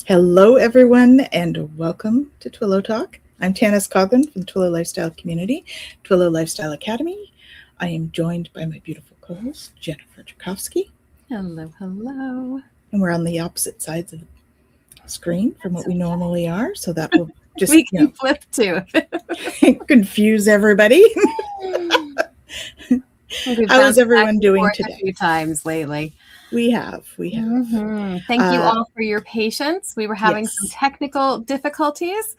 Hello, everyone, and welcome to Twillow Talk. I'm Tanys Coughlan from the Twillow Lifestyle Community, Twillow Lifestyle Academy. I am joined by my beautiful co-host, Jennifer Jurkofsky. Hello, hello. And we're on the opposite sides of the screen from what we normally are, so that will just we can flip too. confuse everybody. How is everyone doing today? A few times lately. We have. Mm-hmm. Thank you all for your patience. We were having some technical difficulties,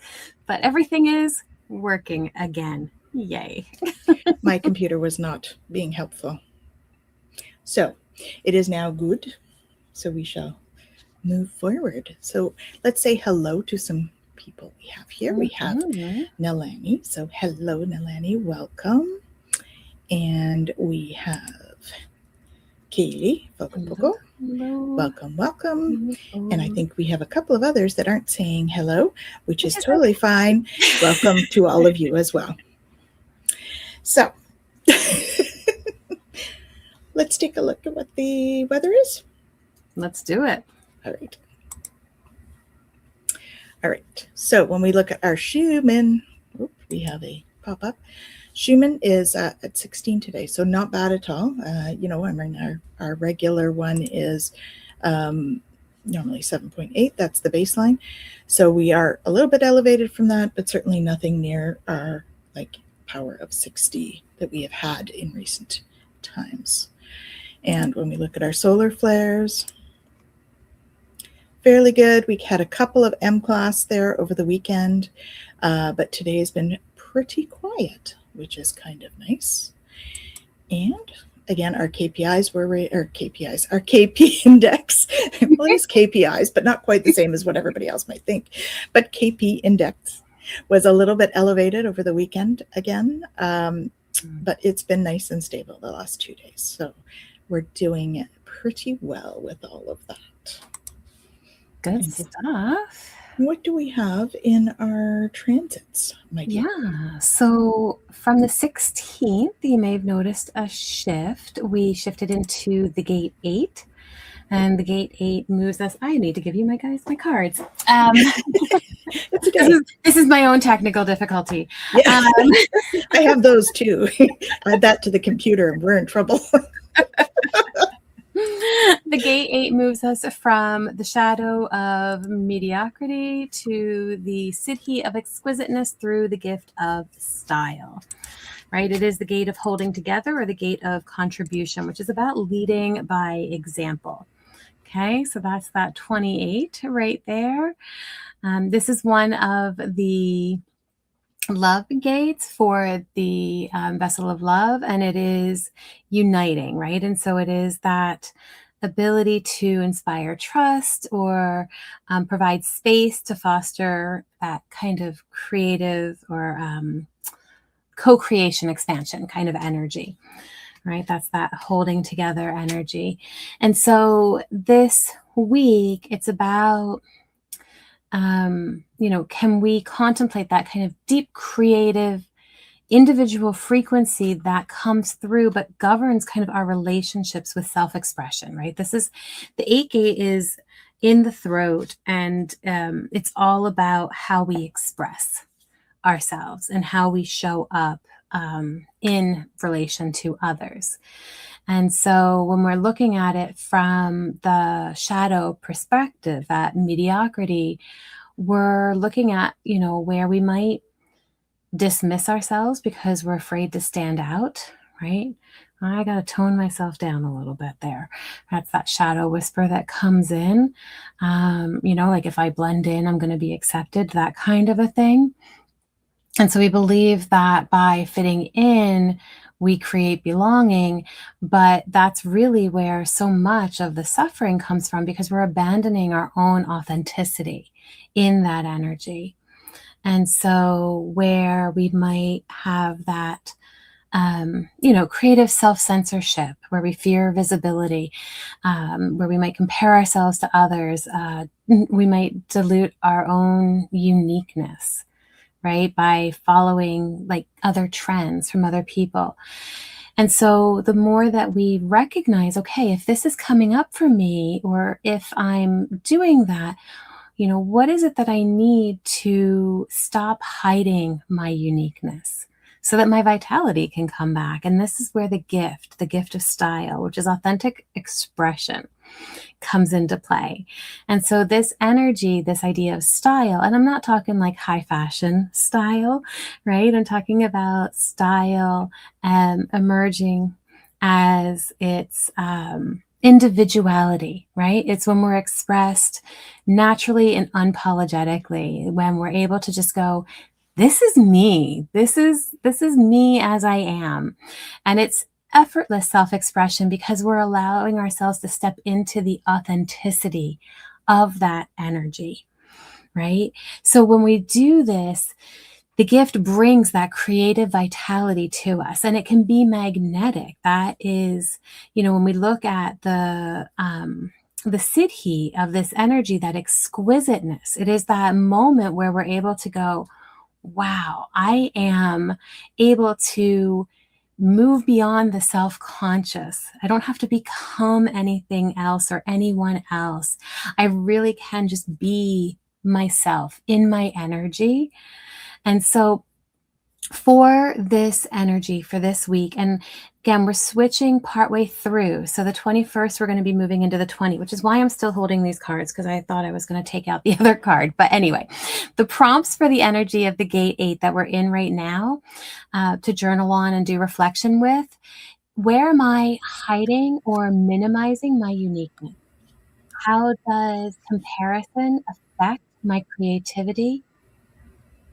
but everything is working again. Yay. My computer was not being helpful. So it is now good. So we shall move forward. So let's say hello to some people we have here. We have Nalani. So hello, Nalani. Welcome. And we have Kaylee. Welcome. And I think we have a couple of others that aren't saying hello, which is totally fine. Welcome to all of you as well. So let's take a look at what the weather is. Let's do it. All right. So when we look at our Schumann, we have a pop-up. Schumann is at 16 today, so not bad at all. I mean, our regular one is normally 7.8. That's the baseline. So we are a little bit elevated from that, but certainly nothing near our power of 60 that we have had in recent times. And when we look at our solar flares, fairly good. We had a couple of M class there over the weekend, but today has been pretty quiet, which is kind of nice. And again, our KPIs were our KP index. Well, it is KPIs, but not quite the same as what everybody else might think. But KP index was a little bit elevated over the weekend again, but it's been nice and stable the last 2 days. So we're doing pretty well with all of that. Good stuff. What do we have in our transits, my dear? Yeah, so from the 16th, you may have noticed a shift. We shifted into the gate 8, and the gate 8 moves us. I need to give you my cards. This is my own technical difficulty. Yeah. I have those too. Add that to the computer and we're in trouble. The gate 8 moves us from the shadow of mediocrity to the siddhi of exquisiteness through the gift of style, right? It is the gate of holding together, or the gate of contribution, which is about leading by example. Okay, so that's that 28 right there. This is one of the love gates for the vessel of love, and it is uniting, right? And so it is that ability to inspire trust, or provide space to foster that kind of creative or co-creation, expansion kind of energy, right? That's that holding together energy. And so this week, it's about can we contemplate that kind of deep creative individual frequency that comes through but governs kind of our relationships with self-expression, right? This is the 8 gate is in the throat, and it's all about how we express ourselves and how we show up in relation to others. And so when we're looking at it from the shadow perspective, at mediocrity, we're looking at, where we might dismiss ourselves because we're afraid to stand out, right? I got to tone myself down a little bit there. That's that shadow whisper that comes in. Like if I blend in, I'm going to be accepted, that kind of a thing. And so we believe that by fitting in, we create belonging, but that's really where so much of the suffering comes from, because we're abandoning our own authenticity in that energy. And so where we might have that, creative self-censorship, where we fear visibility, where we might compare ourselves to others, we might dilute our own uniqueness, right? By following other trends from other people. And so the more that we recognize, okay, if this is coming up for me, or if I'm doing that, what is it that I need to stop hiding my uniqueness so that my vitality can come back? And this is where the gift of style, which is authentic expression, comes into play. And so this energy, this idea of style, and I'm not talking like high fashion style, right? I'm talking about style emerging as its individuality, right? It's when we're expressed naturally and unapologetically, when we're able to just go, this is me. This is me as I am. And it's effortless self-expression because we're allowing ourselves to step into the authenticity of that energy, right? So when we do this, the gift brings that creative vitality to us, and it can be magnetic. That is, when we look at the siddhi of this energy, that exquisiteness, it is that moment where we're able to go, wow, I am able to move beyond the self-conscious. I don't have to become anything else or anyone else. I really can just be myself in my energy. And so for this energy for this week, and again, we're switching partway through. So the 21st, we're going to be moving into the 20, which is why I'm still holding these cards, because I thought I was going to take out the other card. But anyway, the prompts for the energy of the gate 8 that we're in right now to journal on and do reflection with. Where am I hiding or minimizing my uniqueness? How does comparison affect my creativity?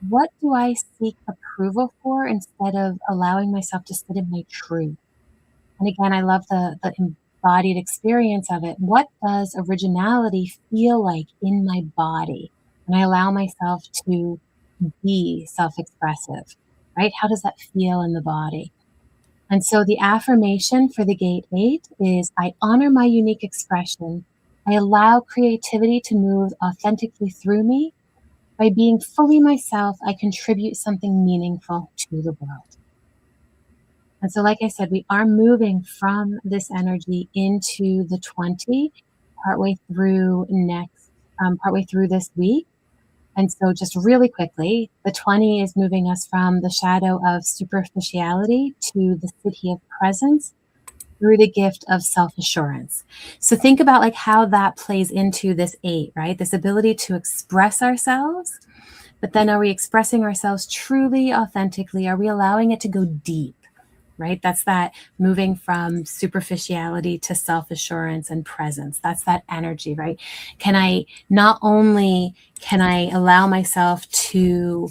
What do I seek approval for instead of allowing myself to sit in my truth? And again, I love the embodied experience of it. What does originality feel like in my body? And I allow myself to be self-expressive, right? How does that feel in the body? And so the affirmation for the gate 8 is, I honor my unique expression. I allow creativity to move authentically through me. By being fully myself, I contribute something meaningful to the world. And so, like I said, we are moving from this energy into the 20, partway through this week. And so just really quickly, the 20 is moving us from the shadow of superficiality to the siddhi of presence through the gift of self-assurance. So think about like how that plays into this 8, right? This ability to express ourselves, but then are we expressing ourselves truly, authentically? Are we allowing it to go deep, right? That's that moving from superficiality to self-assurance and presence. That's that energy, right? Not only can I allow myself to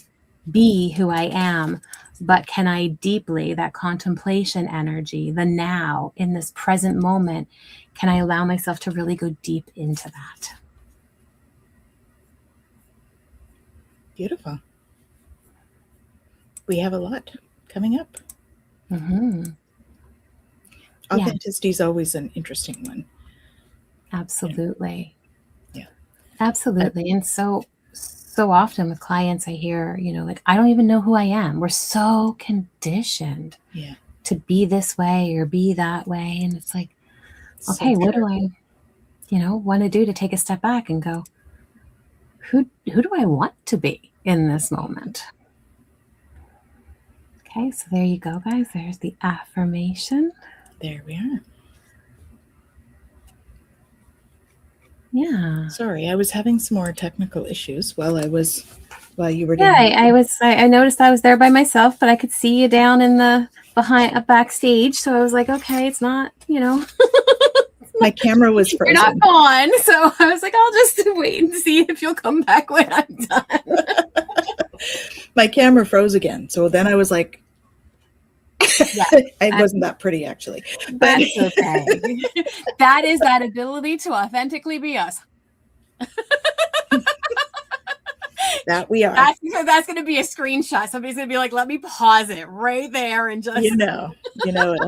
be who I am, but can I deeply, that contemplation energy, the now, in this present moment, can I allow myself to really go deep into that? Beautiful. We have a lot coming up. Mm-hmm. Authenticity is always an interesting one. Absolutely. Yeah. Absolutely. And so often with clients, I hear, like, I don't even know who I am. We're so conditioned to be this way or be that way. And it's like, okay, what do I, want to do to take a step back and go, who do I want to be in this moment? Okay, so there you go, guys. There's the affirmation. There we are. Yeah. Sorry, I was having some more technical issues while you were doing. Yeah, I noticed I was there by myself, but I could see you down in the backstage. So I was like, okay, it's not, My camera was frozen. You're not gone. So I was like, I'll just wait and see if you'll come back when I'm done. My camera froze again. So then I was like, it wasn't that pretty, actually. But that's okay. That is that ability to authentically be us. That we are. That's going to be a screenshot. Somebody's going to be like, let me pause it right there and just... it'll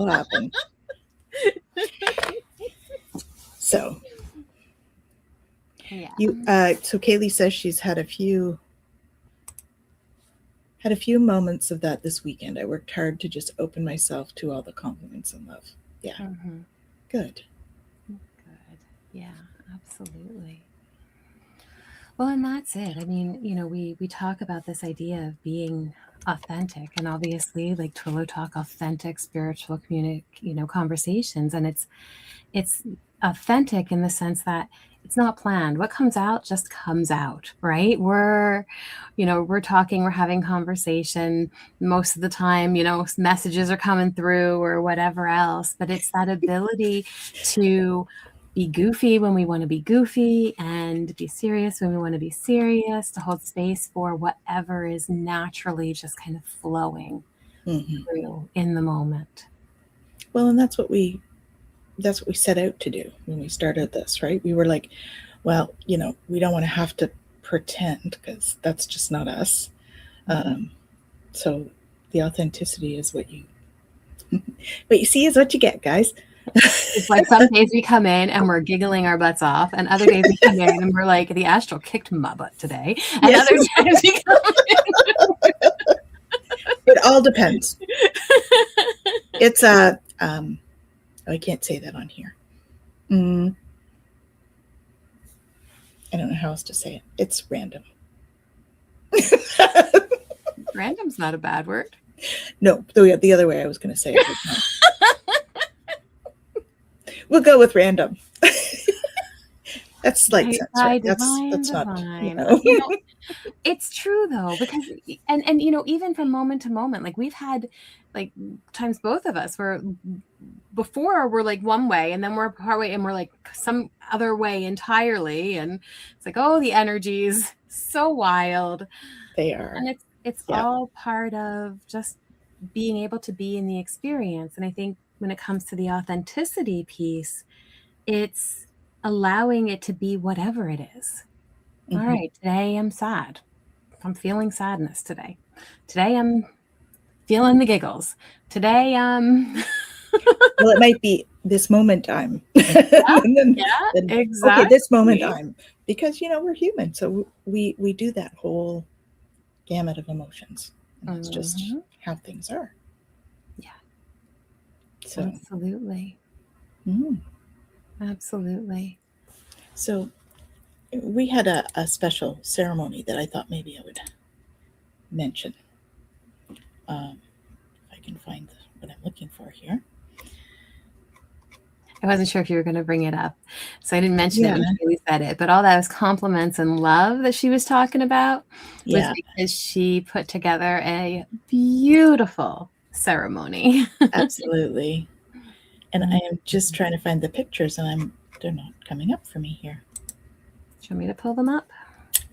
happen. So, so Kaylee says she's had a few moments of that this weekend. I worked hard to just open myself to all the compliments and love. Yeah. Mm-hmm. Good. Yeah, absolutely. Well, and that's it. I mean, we talk about this idea of being authentic, and obviously, like Twillow Talk, authentic spiritual conversations, and it's authentic in the sense that it's not planned. What comes out just comes out, right? We're talking, we're having conversation most of the time, messages are coming through or whatever else, but it's that ability to be goofy when we want to be goofy and be serious when we want to be serious, to hold space for whatever is naturally just kind of flowing through in the moment. Well, and that's what we set out to do when we started this, right? We were like, well, we don't want to have to pretend, because that's just not us. So the authenticity is what you see is what you get, guys. It's like some days we come in and we're giggling our butts off, and other days we come in and we're like, the astral kicked my butt today. And Yes. other times we come in. It all depends. It's I can't say that on here. I don't know how else to say it. It's random. Random's not a bad word. No, the other way I was going to say it. We'll go with random. That's like that's not. It's true though, because and even from moment to moment, like we've had like times both of us where before we're like one way and then we're partway and we're like some other way entirely, and it's like, oh, the energy's so wild. They are, and it's all part of just being able to be in the experience. And I think when it comes to the authenticity piece, it's allowing it to be whatever it is. All right, today I'm sad. I'm feeling sadness today. Today I'm feeling the giggles. Today well, it might be this moment I'm exactly. Okay, this moment I'm, because we're human, so we do that whole gamut of emotions, and it's just how things are. So absolutely. Absolutely. So we had a special ceremony that I thought maybe I would mention. If I can find what I'm looking for here. I wasn't sure if you were going to bring it up, so I didn't mention it when we said it, but all those compliments and love that she was talking about was because she put together a beautiful ceremony. Absolutely. And I am just trying to find the pictures, and they're not coming up for me here. Do you want me to pull them up?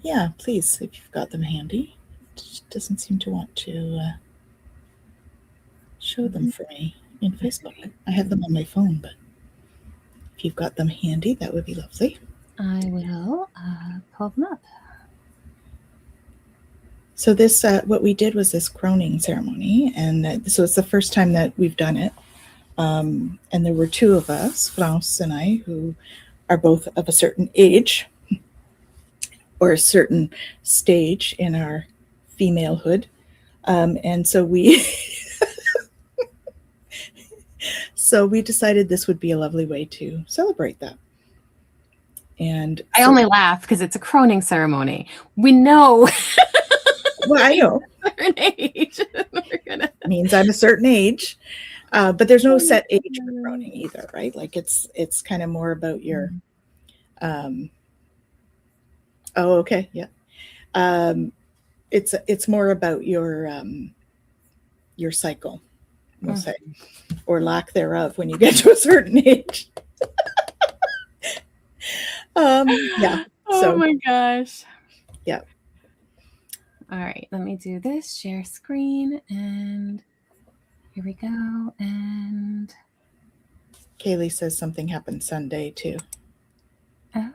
Yeah, please, if you've got them handy. It just doesn't seem to want to show them for me in Facebook. I have them on my phone, but if you've got them handy, that would be lovely. I will pull them up. So this, what we did was this croning ceremony, and so it's the first time that we've done it. And there were two of us, France and I, who are both of a certain age or a certain stage in our femalehood. And so we decided this would be a lovely way to celebrate that. And I only laugh because it's a croning ceremony. We know. Well, I know. Certain age. Means I'm a certain age. But there's no set age for croning either, right? Like it's kind of more about your it's more about your cycle, we'll say, or lack thereof when you get to a certain age. Oh my gosh. Yeah. All right, let me do this, share screen, and here we go. And Kaylee says something happened Sunday too. Oh.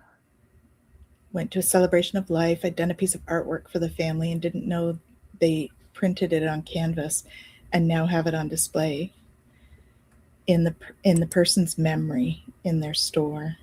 Went to a celebration of life. I'd done a piece of artwork for the family and didn't know they printed it on canvas and now have it on display in the person's memory in their store.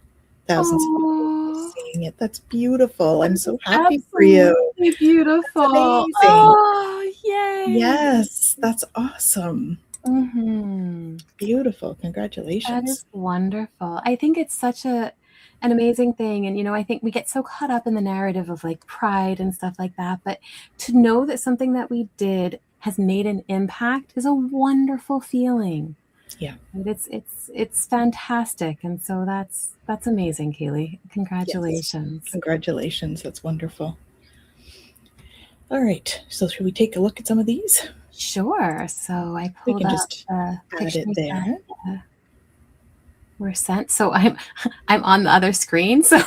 Thousands of people seeing it. That's beautiful. I'm so happy for you. Beautiful. Oh, yay. Yes, that's awesome. Mm-hmm. Beautiful. Congratulations. That is wonderful. I think it's such a an amazing thing. And, I think we get so caught up in the narrative of like pride and stuff like that. But to know that something that we did has made an impact is a wonderful feeling. Yeah. It's fantastic. And so that's amazing, Kaylee. Congratulations. Yes. Congratulations. That's wonderful. All right. So should we take a look at some of these? Sure. So I pulled up the pictures there. That were sent. So I'm on the other screen. So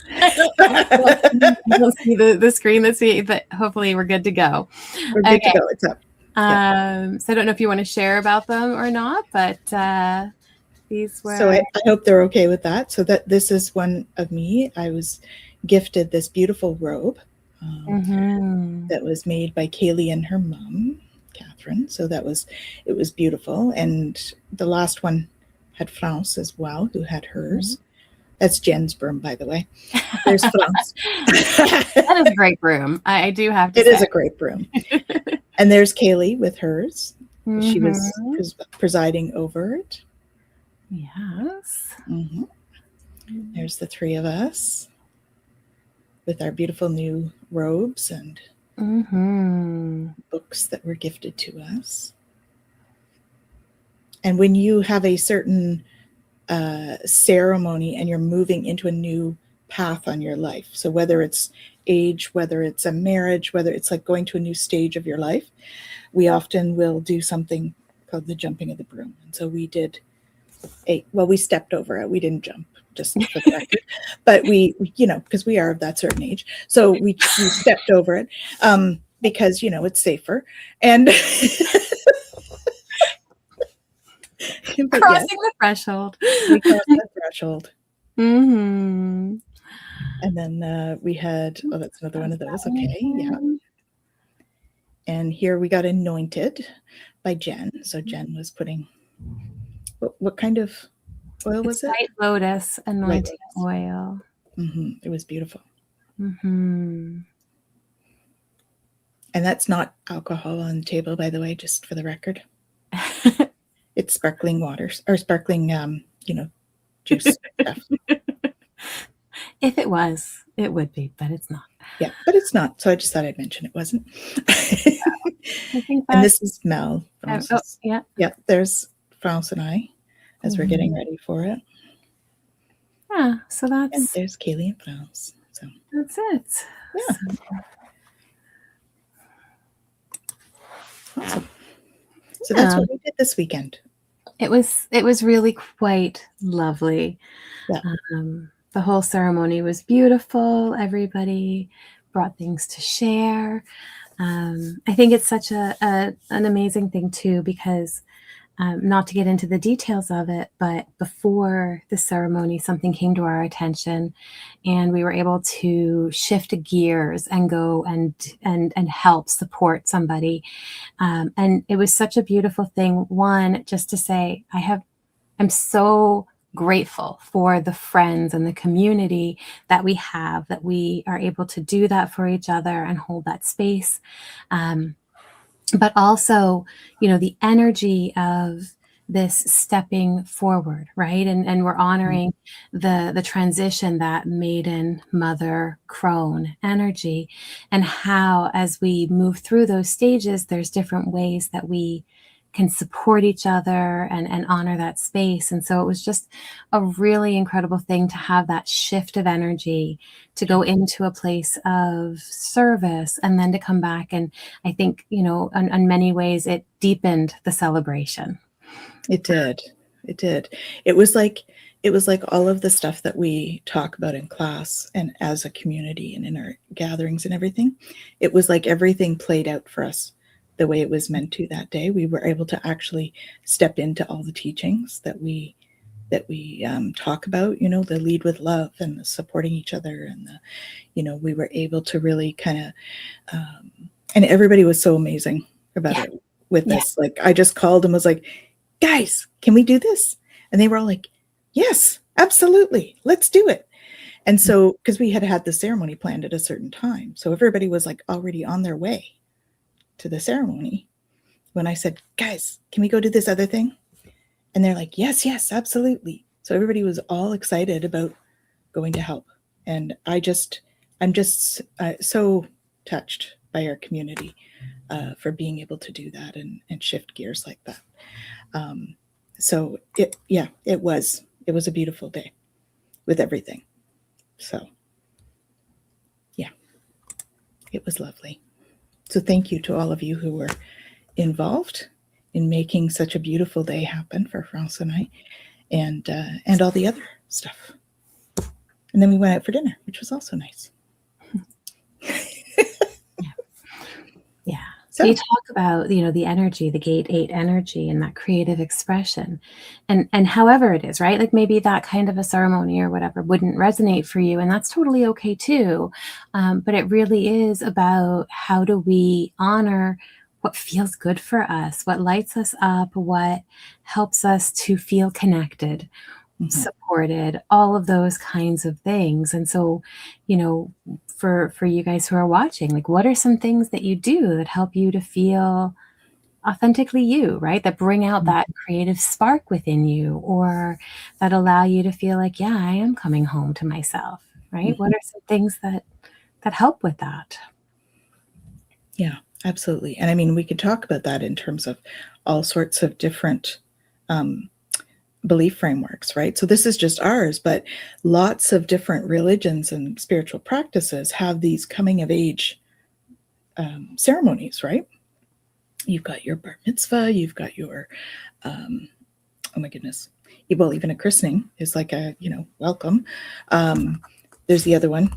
I don't see the screen. Let's see, but hopefully we're good to go. We're good to go. It's up. So I don't know if you want to share about them or not, but these were. So I hope they're okay with that. So that this is one of me. I was gifted this beautiful robe that was made by Kaylee and her mom, Catherine. So it was beautiful. And the last one had France as well, who had hers. That's Jen's broom, by the way. There's France. That is a great broom. I do have to say. It is a great broom. And there's Kaylee with hers. She was presiding over it. Yes. There's the three of us with our beautiful new robes and books that were gifted to us. And when you have a certain ceremony and you're moving into a new path on your life, so whether it's age, whether it's a marriage, whether it's like going to a new stage of your life, we often will do something called the jumping of the broom. And so we did we stepped over it. We didn't jump, just for the record. But we, because we are of that certain age. So we stepped over it because, it's safer. And crossing the threshold. We crossed the threshold. Mm-hmm. And then we had, that's another one of those. Okay, yeah. And here we got anointed by Jen. So Jen was putting, what kind of oil was it? White lotus anointing oil. Mm-hmm. It was beautiful. Mm-hmm. And that's not alcohol on the table, by the way, just for the record. It's sparkling waters or sparkling, juice stuff. If it was, it would be, but it's not. Yeah, but it's not. So I just thought I'd mention it wasn't. I think and this is Mel. Yeah. Yeah, there's France and I as we're getting ready for it. Yeah, so that's... And there's Kaylee and France. So that's it. Yeah. Awesome. So that's what we did this weekend. It was really quite lovely. Yeah. The whole ceremony was beautiful. Everybody brought things to share. I think it's such an amazing thing too, because not to get into the details of it, but before the ceremony, something came to our attention, and we were able to shift gears and go and help support somebody. And it was such a beautiful thing. One, just to say, I'm so grateful for the friends and the community that we have, that we are able to do that for each other and hold that space. But also, the energy of this stepping forward, right? And we're honoring the transition, that maiden, mother, crone energy, and how, as we move through those stages, there's different ways that we can support each other and honor that space. And so it was just a really incredible thing to have that shift of energy, to go into a place of service, and then to come back. And I think, in many ways, it deepened the celebration. It did. It did. It was like all of the stuff that we talk about in class and as a community and in our gatherings and everything. It was like everything played out for us the way it was meant to that day. We were able to actually step into all the teachings that we talk about, the lead with love and the supporting each other, and we were able to really kind of, and everybody was so amazing about it with us. Like, I just called and was like, guys, can we do this? And they were all like, yes, absolutely, let's do it. And so, because we had the ceremony planned at a certain time, so everybody was like already on their way to the ceremony when I said, guys, can we go do this other thing? And they're like, yes, absolutely. So everybody was all excited about going to help. And I'm just so touched by our community for being able to do that and shift gears like that. So it was a beautiful day with everything. So yeah, it was lovely. So thank you to all of you who were involved in making such a beautiful day happen for France and I, and all the other stuff. And then we went out for dinner, which was also nice. Yeah. So you talk about, the energy, the gate 8 energy and that creative expression and however it is, right? Like maybe that kind of a ceremony or whatever wouldn't resonate for you. And that's totally okay too. But it really is about how do we honor what feels good for us, what lights us up, what helps us to feel connected, supported, all of those kinds of things. And so, for you guys who are watching, like what are some things that you do that help you to feel authentically you, right? That bring out that creative spark within you, or that allow you to feel like, yeah, I am coming home to myself, right? What are some things that help with that? Yeah, absolutely. And I mean, we could talk about that in terms of all sorts of different belief frameworks, right? So this is just ours, but lots of different religions and spiritual practices have these coming of age ceremonies, right? You've got your bar mitzvah, you've got your, oh my goodness, well, even a christening is like a, welcome. There's the other one.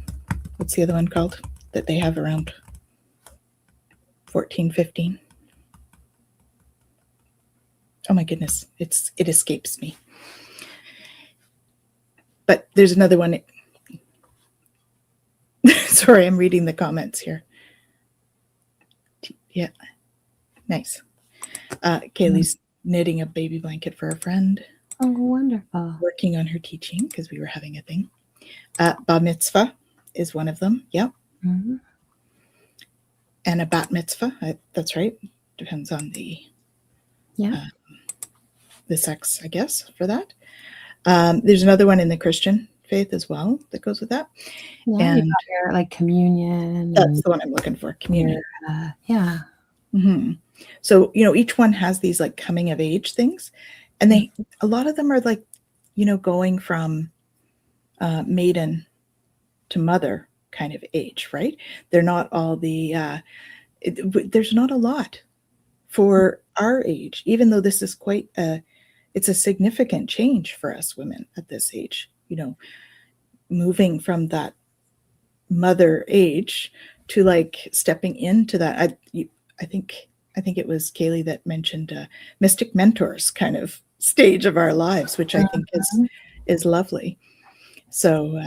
What's the other one called that they have around 14, 15? Oh my goodness, it escapes me. But there's another one. Sorry, I'm reading the comments here. Yeah, nice. Kaylee's knitting a baby blanket for a friend. Oh, wonderful. Working on her teaching because we were having a thing. Bar mitzvah is one of them. Yep. Mm-hmm. And a bat mitzvah. That's right. Depends on the sex, I guess, for that. There's another one in the Christian faith as well that goes with that. Yeah, and you got your like communion. That's the one I'm looking for. Communion. Yeah. Mm-hmm. So, each one has these like coming of age things, and a lot of them are like, going from maiden to mother kind of age, right? They're not all the, there's not a lot for our age, even though this is it's a significant change for us women at this age, moving from that mother age to like stepping into that. I think it was Kaylee that mentioned mystic mentors kind of stage of our lives, which I think is lovely. So,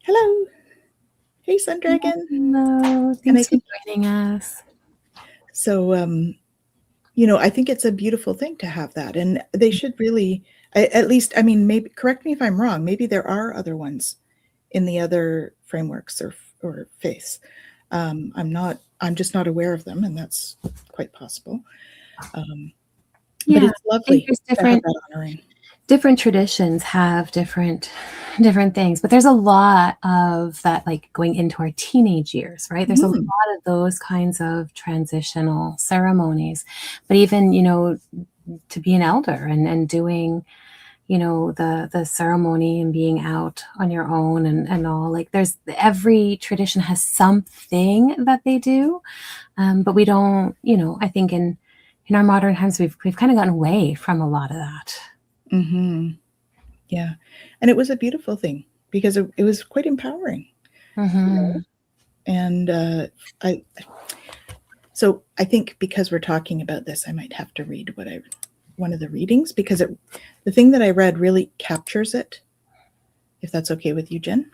hello, hey Sun Dragon. Hello, thanks for joining us. So, I think it's a beautiful thing to have that, and they should really, at least, I mean, maybe correct me if I'm wrong. Maybe there are other ones in the other frameworks or faiths. I'm just not aware of them, and that's quite possible. But it's lovely to have that honoring. Different traditions have different things, but there's a lot of that, like going into our teenage years, right? There's a lot of those kinds of transitional ceremonies, but even, to be an elder and doing, the ceremony and being out on your own and all, like every tradition has something that they do. But we don't, I think in our modern times, we've kind of gotten away from a lot of that. Mm-hmm. Yeah. And it was a beautiful thing because it was quite empowering. And so I think because we're talking about this, I might have to read one of the readings, because the thing that I read really captures it, if that's okay with you, Jen.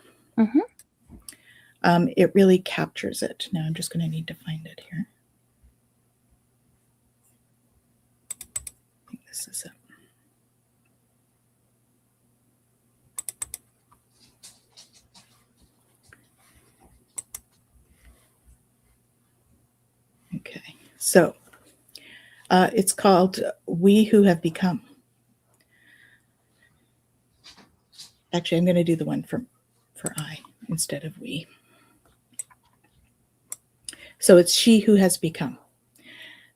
It really captures it. Now I'm just going to need to find it here. I think this is it. Okay, so it's called We Who Have Become. Actually, I'm going to do the one for I instead of we. So it's she who has become.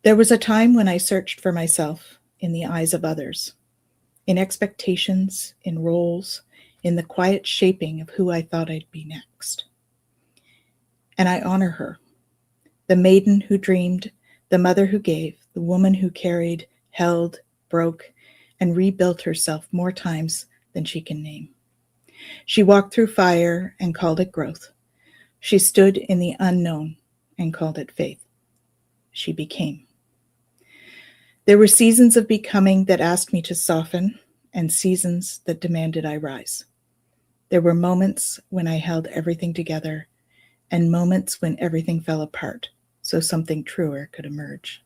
There was a time when I searched for myself in the eyes of others, in expectations, in roles, in the quiet shaping of who I thought I'd be next. And I honor her, the maiden who dreamed, the mother who gave, the woman who carried, held, broke, and rebuilt herself more times than she can name. She walked through fire and called it growth. She stood in the unknown and called it faith. She became. There were seasons of becoming that asked me to soften, and seasons that demanded I rise. There were moments when I held everything together, and moments when everything fell apart, so something truer could emerge.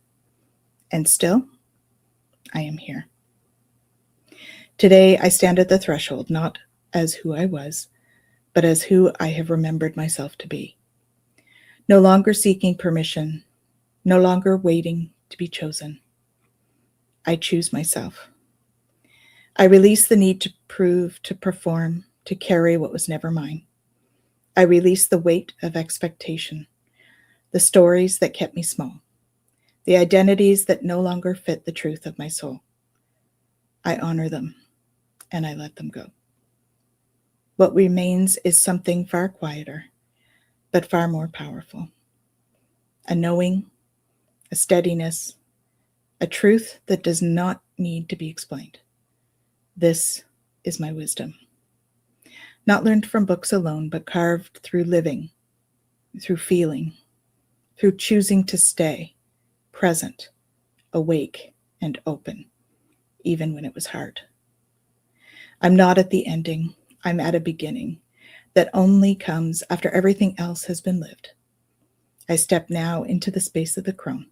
And still, I am here. Today, I stand at the threshold, not as who I was, but as who I have remembered myself to be. No longer seeking permission, no longer waiting to be chosen. I choose myself. I release the need to prove, to perform, to carry what was never mine. I release the weight of expectation, the stories that kept me small, the identities that no longer fit the truth of my soul. I honor them and I let them go. What remains is something far quieter, but far more powerful. A knowing, a steadiness, a truth that does not need to be explained. This is my wisdom. Not learned from books alone, but carved through living, through feeling, through choosing to stay present, awake, and open, even when it was hard. I'm not at the ending. I'm at a beginning that only comes after everything else has been lived. I step now into the space of the crone,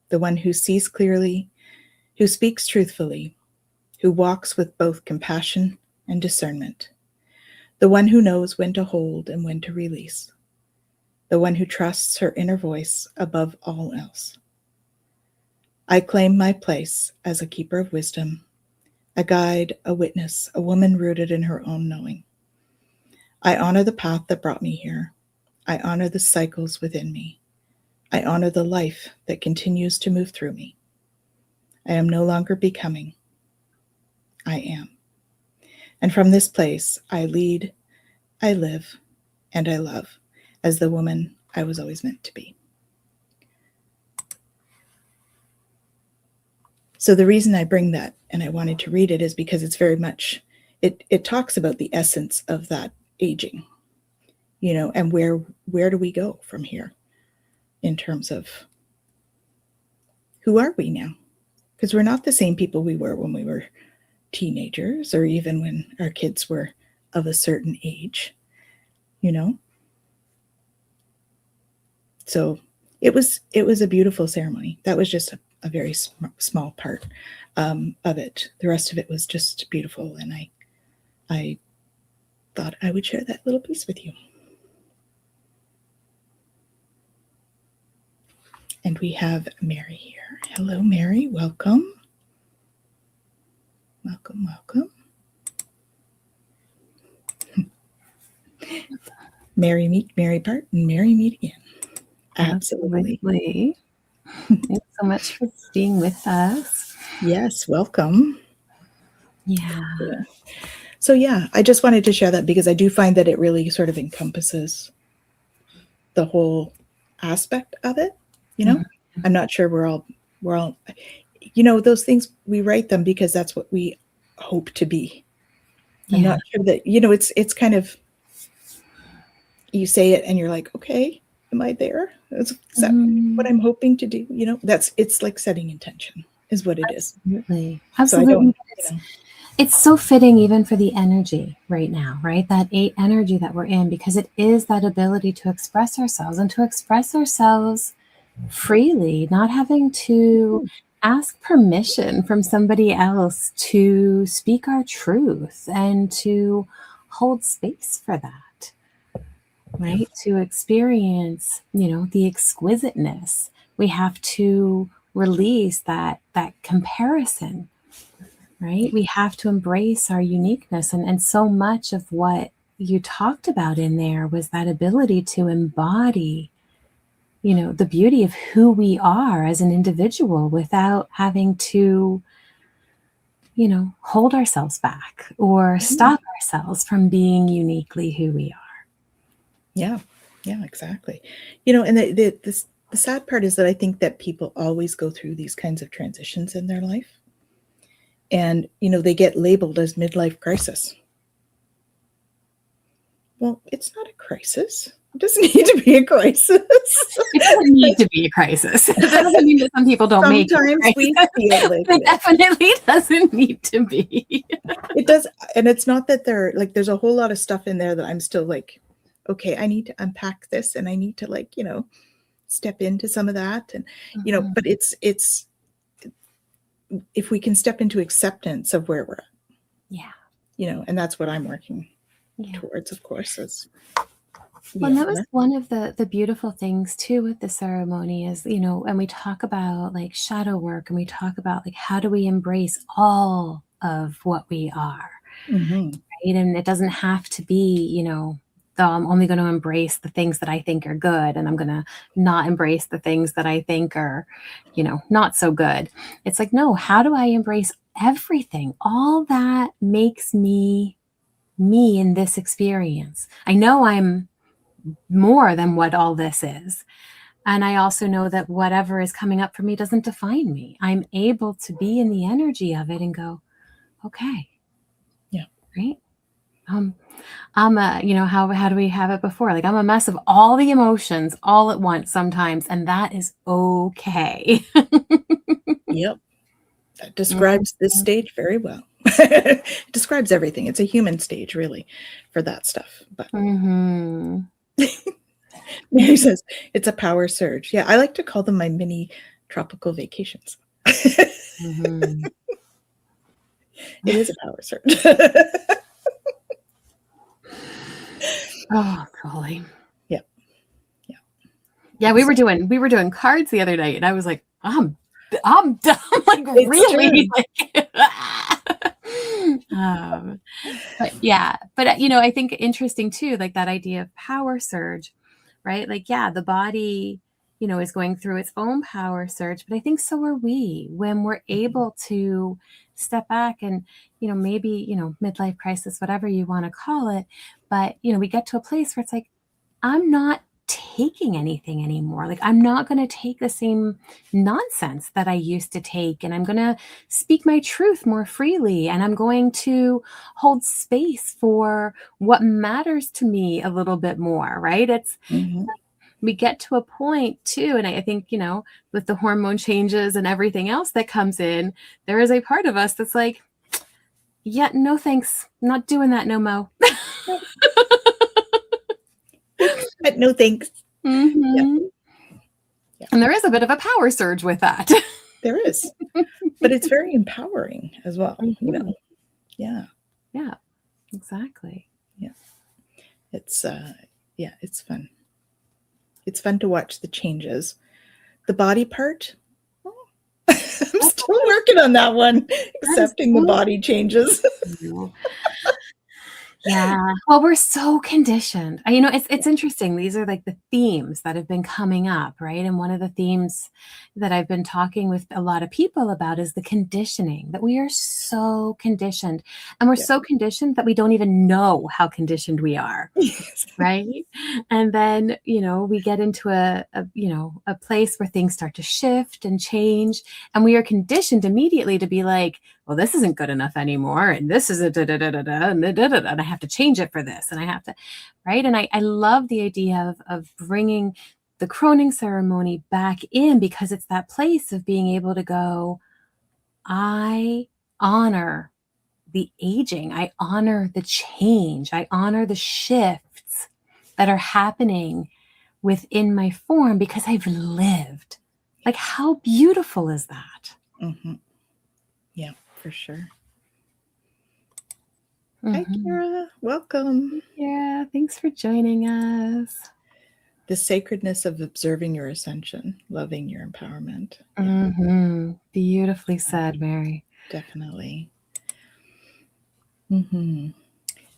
the one who sees clearly, who speaks truthfully, who walks with both compassion and discernment, the one who knows when to hold and when to release, the one who trusts her inner voice above all else. I claim my place as a keeper of wisdom, a guide, a witness, a woman rooted in her own knowing. I honor the path that brought me here. I honor the cycles within me. I honor the life that continues to move through me. I am no longer becoming. I am. And from this place, I lead, I live, and I love as the woman I was always meant to be. So the reason I bring that and I wanted to read it is because it's very much, it talks about the essence of that aging, and where do we go from here in terms of who are we now? Because we're not the same people we were when we were teenagers or even when our kids were of a certain age, So it was a beautiful ceremony. That was just a very small part of it. The rest of it was just beautiful, and I thought I would share that little piece with you. And we have Mary here. Hello, Mary. Welcome. Welcome, welcome. Mary meet Mary part and Mary meet again. Absolutely. Thanks so much for being with us. Yes, welcome. Yeah. So I just wanted to share that because I do find that it really sort of encompasses the whole aspect of it. Mm-hmm. I'm not sure we're all, those things, we write them because that's what we hope to be. I'm not sure that, it's kind of, you say it and you're like, okay, am I there? Is that what I'm hoping to do? It's like setting intention is what it is. Absolutely. So it's so fitting even for the energy right now, right? That 8 energy that we're in, because it is that ability to express ourselves and to express ourselves freely, not having to ask permission from somebody else to speak our truth and to hold space for that, right? To experience, the exquisiteness. We have to release that comparison, right? We have to embrace our uniqueness. And so much of what you talked about in there was that ability to embody, the beauty of who we are as an individual without having to, hold ourselves back or stop ourselves from being uniquely who we are. Yeah, exactly. And the sad part is that I think that people always go through these kinds of transitions in their life. And, they get labeled as midlife crisis. Well, it's not a crisis. It doesn't need to be a crisis. It doesn't need to be a crisis. That doesn't mean that some people don't make it. Sometimes we feel like it definitely doesn't need to be. It does. And it's not that there's a whole lot of stuff in there that I'm still like, okay, I need to unpack this and I need to step into some of that. And, but it's if we can step into acceptance of where we're at. Yeah. And that's what I'm working towards, of course. Well, that was one of the beautiful things too with the ceremony is, and we talk about like shadow work and we talk about like, how do we embrace all of what we are, right? And it doesn't have to be, I'm only going to embrace the things that I think are good and I'm going to not embrace the things that I think are, not so good. It's like, no, how do I embrace everything? All that makes me in this experience. I know I'm more than what all this is. And I also know that whatever is coming up for me doesn't define me. I'm able to be in the energy of it and go, okay. Yeah. Right. I'm a, how do we have it before? Like I'm a mess of all the emotions all at once sometimes. And that is okay. Yep. That describes this stage very well. It describes everything. It's a human stage, really, for that stuff. But Mary says it's a power surge. Yeah, I like to call them my mini tropical vacations. It is a power surge. Oh, golly. Yeah. Yeah, we were doing cards the other night, and I was like, I'm done. Like It's really. But yeah, but I think interesting too, like that idea of power surge, right? Like, yeah, the body, is going through its own power surge, but I think so are we when we're able to step back and, maybe, midlife crisis, whatever you want to call it. But, we get to a place where it's like, I'm not taking anything anymore. Like I'm not going to take the same nonsense that I used to take. And I'm going to speak my truth more freely. And I'm going to hold space for what matters to me a little bit more, right? It's we get to a point too. And I think, with the hormone changes and everything else that comes in, there is a part of us that's like, yeah, no, thanks. I'm not doing that no mo. But no thanks. Yeah. And there is a bit of a power surge with that. There is. But it's very empowering as well. Yeah. Yeah, exactly. Yeah. It's it's fun. It's fun to watch the changes. The body part, I'm still working on that one, accepting the body changes. Yeah. Well, we're so conditioned. It's interesting. These are like the themes that have been coming up, right? And one of the themes that I've been talking with a lot of people about is the conditioning, that we are so conditioned. And we're so conditioned that we don't even know how conditioned we are. Right. And then, we get into a place where things start to shift and change. And we are conditioned immediately to be like, well, this isn't good enough anymore. And this is and I have to change it for this. And I have to, right. And I love the idea of bringing the croning ceremony back in, because it's that place of being able to go, I honor the aging. I honor the change. I honor the shifts that are happening within my form because I've lived. Like, how beautiful is that? Yeah, for sure. Hi, Kira. Welcome. Yeah, thanks for joining us. The sacredness of observing your ascension, loving your empowerment. Beautifully said, Mary. Definitely. Mm-hmm.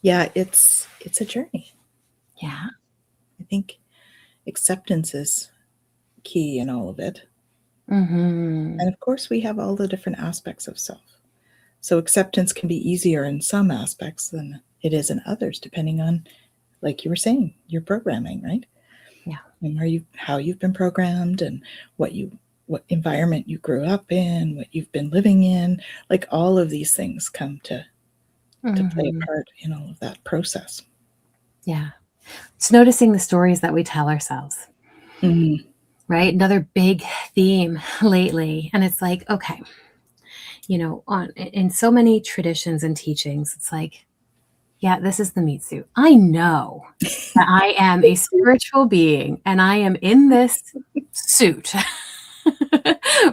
Yeah, it's a journey. Yeah. I think acceptance is key in all of it. Mm-hmm. And of course, we have all the different aspects of self. So acceptance can be easier in some aspects than it is in others, depending on, like you were saying, your programming, right? Yeah. And how you've been programmed, and what environment you grew up in, what you've been living in. Like all of these things come to play a part in all of that process. Yeah. It's noticing the stories that we tell ourselves. Mm-hmm. Right? Another big theme lately. And it's like, okay, in so many traditions and teachings, it's like, yeah, this is the meat suit. I know that I am a spiritual being and I am in this suit.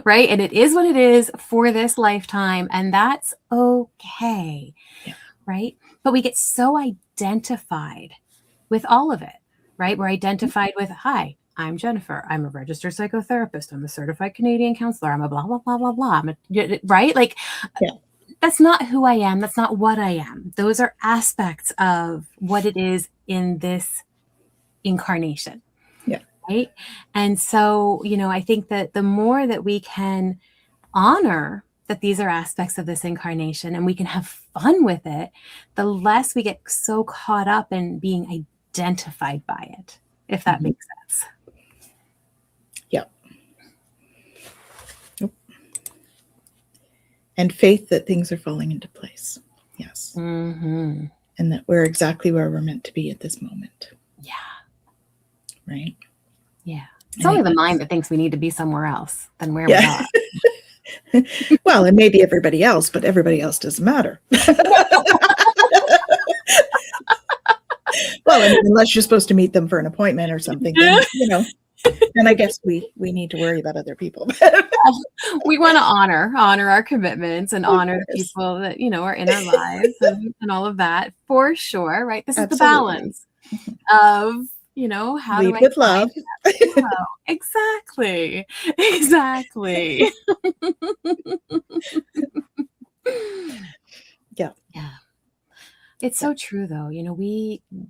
Right? And it is what it is for this lifetime. And that's okay. Yeah. Right? But we get so identified with all of it, right? We're identified with, hi, I'm Jennifer. I'm a registered psychotherapist. I'm a certified Canadian counselor. I'm a blah, blah, blah, blah, blah. Right? Like, Yeah. That's not who I am. That's not what I am. Those are aspects of what it is in this incarnation. Yeah. Right? And so, I think that the more that we can honor that these are aspects of this incarnation and we can have fun with it, the less we get so caught up in being identified by it, if that makes sense. Yeah. And faith that things are falling into place. Yes. Mm-hmm. And that we're exactly where we're meant to be at this moment. Yeah. Right? Yeah. It's only the mind that thinks we need to be somewhere else than where we are. Well, and maybe everybody else, but everybody else doesn't matter. Well, I mean, unless you're supposed to meet them for an appointment or something, then, then I guess we need to worry about other people. We want to honor our commitments and honor the people that, are in our lives and all of that, for sure. Right. This is the balance of, how lead do I with love. Exactly. Yeah. It's so true though.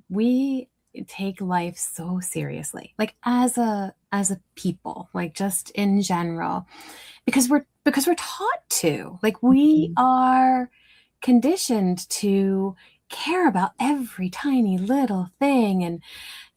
We take life so seriously, like as a people, like just in general, because we're taught to, like, we are conditioned to care about every tiny little thing, and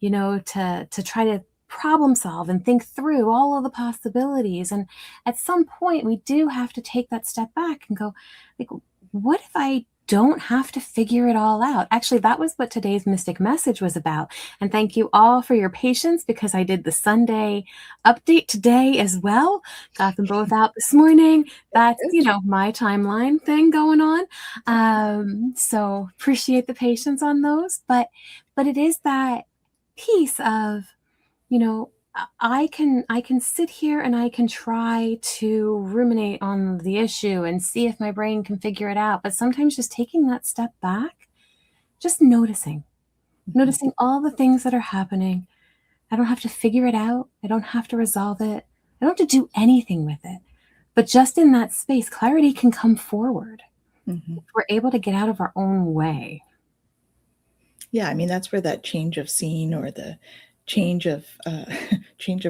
to try to problem solve and think through all of the possibilities. And at some point we do have to take that step back and go, like, what if I don't have to figure it all out? Actually, that was what today's mystic message was about. And thank you all for your patience, because I did the Sunday update today as well. Got them both out this morning. That's, my timeline thing going on. So appreciate the patience on those. But it is that piece of, I can sit here and I can try to ruminate on the issue and see if my brain can figure it out. But sometimes just taking that step back, just noticing all the things that are happening. I don't have to figure it out. I don't have to resolve it. I don't have to do anything with it. But just in that space, clarity can come forward. Mm-hmm. We're able to get out of our own way. Yeah, I mean, that's where that change of scene or the change of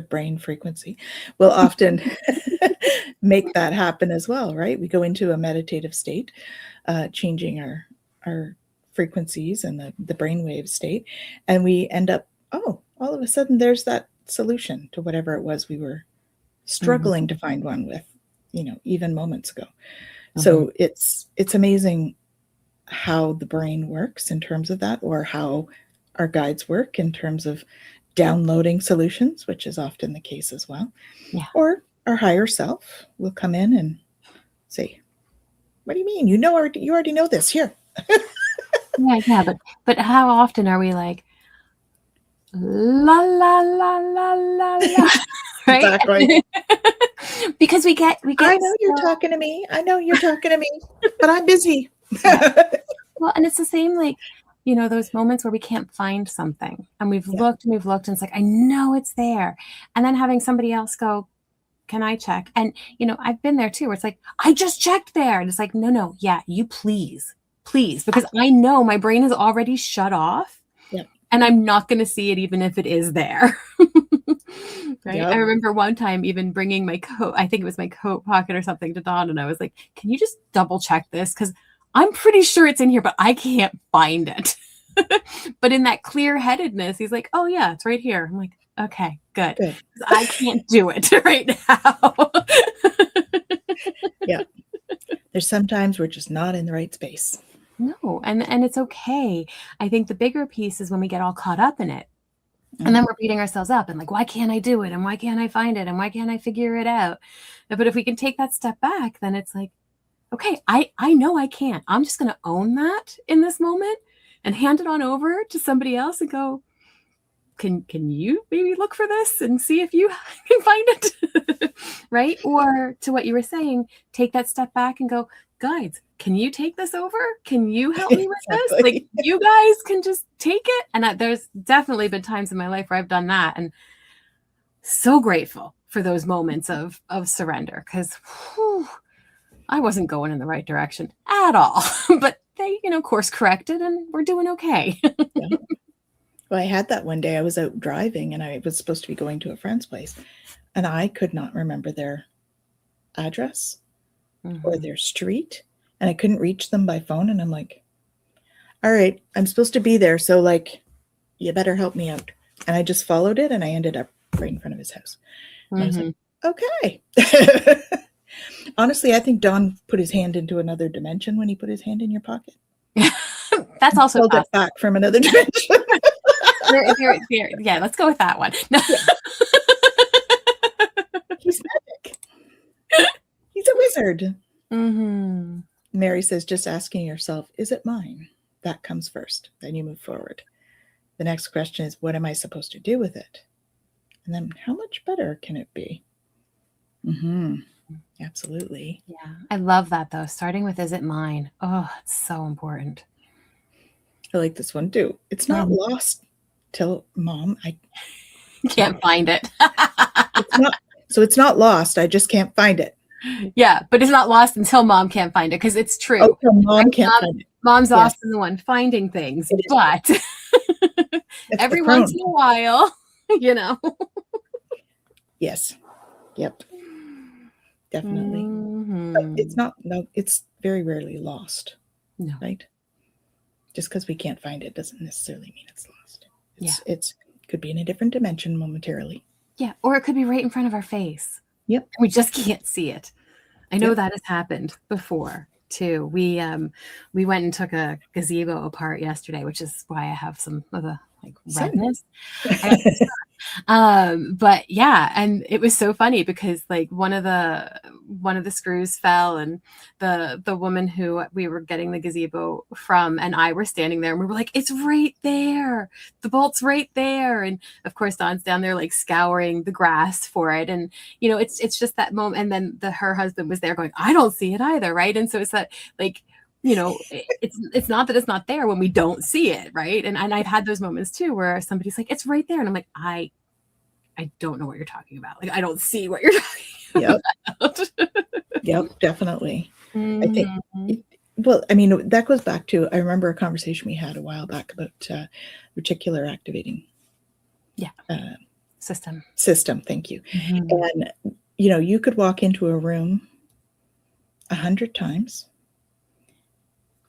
brain frequency will often make that happen as well, right? We go into a meditative state, changing our frequencies and the brainwave state, and we end up, all of a sudden there's that solution to whatever it was we were struggling to find one with, even moments ago. So it's amazing how the brain works in terms of that, or how our guides work in terms of downloading solutions, which is often the case as well. Yeah. Or our higher self will come in and say, what do you mean? You already know this. Here. Yeah. But how often are we like, la, la, la, la, la, la, right? Exactly. Because we get. I know you're talking to me. But I'm busy. Well, and it's the same, like, those moments where we can't find something and we've looked and it's like, I know it's there. And then having somebody else go, can I check? And, I've been there too, where it's like, I just checked there. And it's like, no, yeah, you please please, because I know my brain is already shut off. Yep. And I'm not going to see it even if it is there. Right. Yep. I remember one time even bringing my coat, I think it was my coat pocket or something, to Dawn. And I was like, can you just double check this? Because I'm pretty sure it's in here, but I can't find it. But in that clear headedness, he's like, oh, yeah, it's right here. I'm like, okay, good. I can't do it right now. Yeah. There's sometimes we're just not in the right space. No. And it's okay. I think the bigger piece is when we get all caught up in it. And then we're beating ourselves up and like, why can't I do it? And why can't I find it? And why can't I figure it out? But if we can take that step back, then it's like, okay, I know I can't. I'm just going to own that in this moment and hand it on over to somebody else and go, can you maybe look for this and see if you can find it? Right? Or to what you were saying, take that step back and go, guides, can you take this over? Can you help me with this? Like, you guys can just take it. And there's definitely been times in my life where I've done that, and so grateful for those moments of surrender, because I wasn't going in the right direction at all. But they, course corrected, and we're doing okay. Yeah. Well, I had that one day. I was out driving and I was supposed to be going to a friend's place, and I could not remember their address or their street, and I couldn't reach them by phone. And I'm like, all right, I'm supposed to be there, so like, you better help me out. And I just followed it, and I ended up right in front of his house. And I was like, okay. Honestly, I think Don put his hand into another dimension when he put his hand in your pocket. That's also pulled it back from another dimension. Yeah, let's go with that one. No. He's magic. He's a wizard. Mary says, just asking yourself, is it mine? That comes first. Then you move forward. The next question is, what am I supposed to do with it? And then how much better can it be? Absolutely. Yeah. I love that, though. Starting with, is it mine? Oh, it's so important. I like this one too. It's not lost till Mom. I can't find it. It's not lost. I just can't find it. Yeah, but it's not lost until Mom can't find it, because it's true. Oh, Mom can't find it. Mom's often the one finding things, but every once in a while, Yes. Yep. Definitely. But it's not. No, it's very rarely lost. No. Right. Just because we can't find it doesn't necessarily mean it's lost. It's could be in a different dimension momentarily. Yeah, or it could be right in front of our face. Yep. We just can't see it. I know that has happened before too. We went and took a gazebo apart yesterday, which is why I have some of the redness. But yeah, and it was so funny because like one of the screws fell, and the woman who we were getting the gazebo from and I were standing there, and we were like, it's right there, the bolt's right there. And of course Dawn's down there like scouring the grass for it, and it's just that moment. And then her husband was there going, I don't see it either, right? And so it's that like, it's not that it's not there when we don't see it, right? And I've had those moments too where somebody's like, it's right there, and I'm like, I don't know what you're talking about. Like, I don't see what you're talking about. Yep, definitely. I think, well, I mean, that goes back to, I remember a conversation we had a while back about reticular activating system. Thank you. And, you could walk into a room 100 times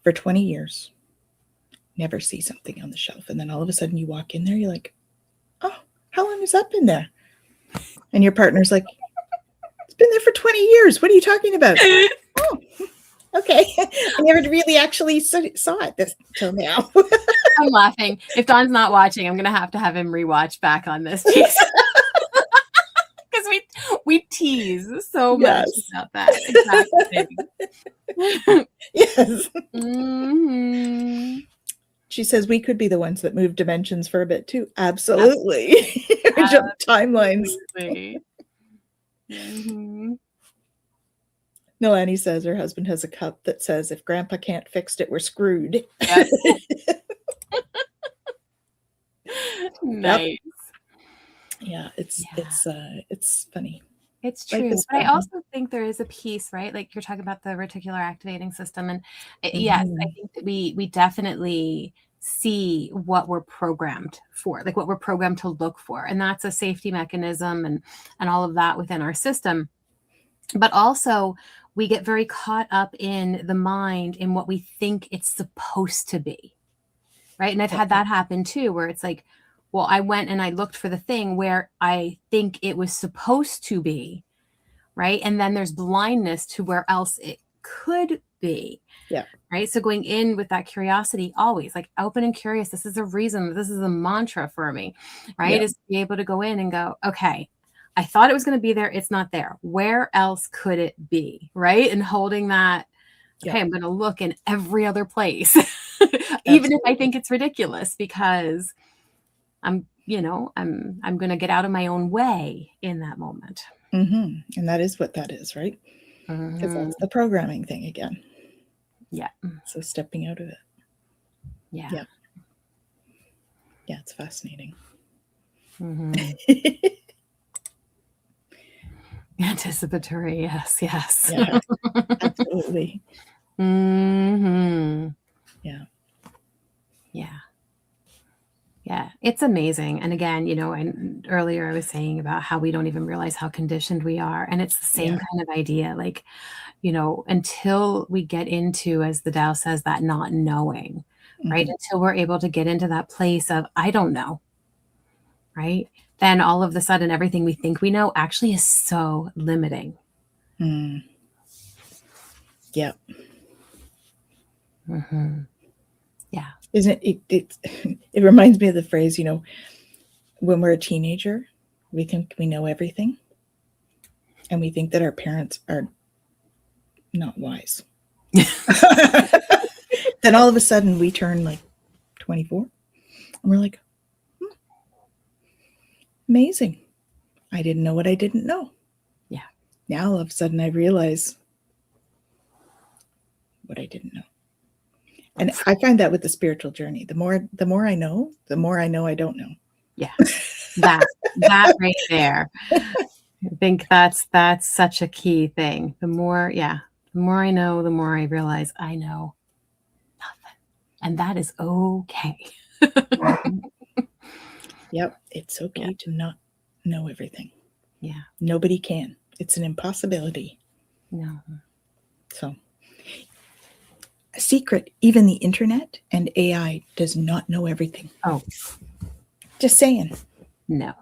for 20 years, never see something on the shelf. And then all of a sudden you walk in there, you're like, oh, how long has that been there? And your partner's like, it's been there for 20 years. What are you talking about? Oh, okay. I never really actually saw it till now. I'm laughing. If Don's not watching, I'm going to have him rewatch back on this piece. Because we tease so much about that. Exactly. Yes. She says we could be the ones that move dimensions for a bit too. Absolutely. Jump timelines. Nalani says her husband has a cup that says, if Grandpa can't fix it, we're screwed. Yes. Nice. Yeah, it's funny. It's Life true. is But I fun. also think there is a piece, right? Like you're talking about the reticular activating system. And yes, I Mhm. think that we definitely see what we're programmed for, like what we're programmed to look for. And that's a safety mechanism and all of that within our system. But also we get very caught up in the mind in what we think it's supposed to be. Right. And I've Yep. had that happen too, where it's like, well, I went and I looked for the thing where I think it was supposed to be. Right. And then there's blindness to where else it could be. Yeah. Right. So going in with that curiosity, always like open and curious. This is a reason. This is a mantra for me. Right. Yep. Is to be able to go in and go, okay, I thought it was going to be there. It's not there. Where else could it be? Right. And holding that, okay, Yep. I'm going to look in every other place, even if Absolutely. I think it's ridiculous, because I'm going to get out of my own way in that moment. Mm-hmm. And that is what that is, right? Because Mhm. that's the programming thing again. Yeah. So stepping out of it. Yeah. Yeah. Yeah, it's fascinating. Mhm. Anticipatory. Yes. Yes. Yeah, absolutely. Hmm. Yeah. Yeah. Yeah. It's amazing. And again, and earlier I was saying about how we don't even realize how conditioned we are. And it's the same Yeah. kind of idea. Like, until we get into, as the Tao says, that not knowing, right? Mhm. Until we're able to get into that place of, I don't know, right? Then all of a sudden, everything we think we know actually is so limiting. Mm. Yeah. Mm-hmm. Yeah. Isn't it, it reminds me of the phrase, when we're a teenager, we think we know everything. And we think that our parents are not wise. Then all of a sudden we turn like 24 and we're like, amazing. I didn't know what I didn't know. Yeah. Now all of a sudden I realize what I didn't know. And I find that with the spiritual journey, the more I know, the more I know I don't know. Yeah. That right there. I think that's such a key thing. The more I know, the more I realize I know nothing. And that is okay. Yep. It's okay to not know everything. Yeah. Nobody can. It's an impossibility. No. So, a secret, even the internet and AI does not know everything. Oh. Just saying. No.